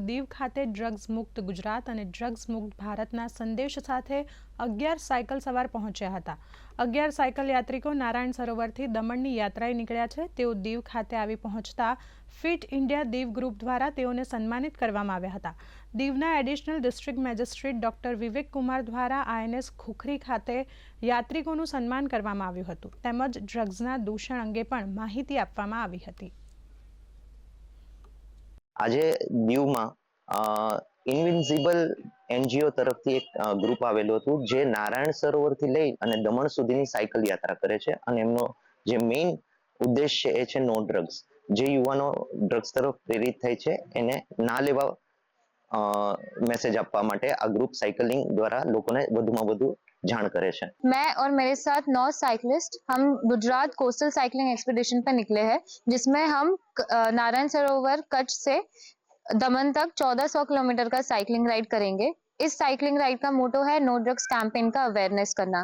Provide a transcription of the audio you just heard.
દીવ ખાતે ડ્રગ્સ મુક્ત ગુજરાત અને ડ્રગ્સ મુક્ત ભારતના સંદેશ સાથે 11 સાયકલ સવાર પહોંચ્યા હતા। 11 સાયકલ યાત્રિકો નારાયણ સરોવરથી દમણની યાત્રાએ નીકળ્યા છે। તેઓ દીવ ખાતે આવી પહોંચતા ફિટ ઇન્ડિયા દીવ ગ્રુપ દ્વારા તેઓને સન્માનિત કરવામાં આવ્યા હતા। દીવના એડિશનલ ડિસ્ટ્રિક્ટ મેજિસ્ટ્રેટ ડોક્ટર વિવેક કુમાર દ્વારા આઈએનએસ ખુખરી ખાતે યાત્રિકોનું સન્માન કરવામાં આવ્યું હતું તેમજ ડ્રગ્સના દૂષણ અંગે પણ માહિતી આપવામાં આવી હતી। આજે દીવમાં ઇનવિન્સિબલ એનજીઓ તરફથી એક ગ્રુપ આવેલું હતું જે નારાયણ સરોવરથી લઈ અને દમણ સુધીની સાયકલ યાત્રા કરે છે અને એમનો જે મેઇન ઉદ્દેશ છે એ છે નો ડ્રગ્સ। જે યુવાનો ડ્રગ્સ તરફ પ્રેરિત થાય છે એને ના લેવા મેસેજ આપવા માટે આ ગ્રુપ સાયકલિંગ દ્વારા લોકોને વધુમાં વધુ જાણ કરે છે। मैं और मेरे साथ 9 साइकिलिस्ट हम गुजरात कोस्टल साइकिलिंग एक्सपीडिशन पर निकले हैं, जिसमें हम नारायण सरोवर कच्छ से दमन तक 1400 किलोमीटर का साइकिलिंग राइड करेंगे। इस साइकिलिंग राइड का मोटो है नो ड्रग्स कैंपेन का अवेयरनेस करना।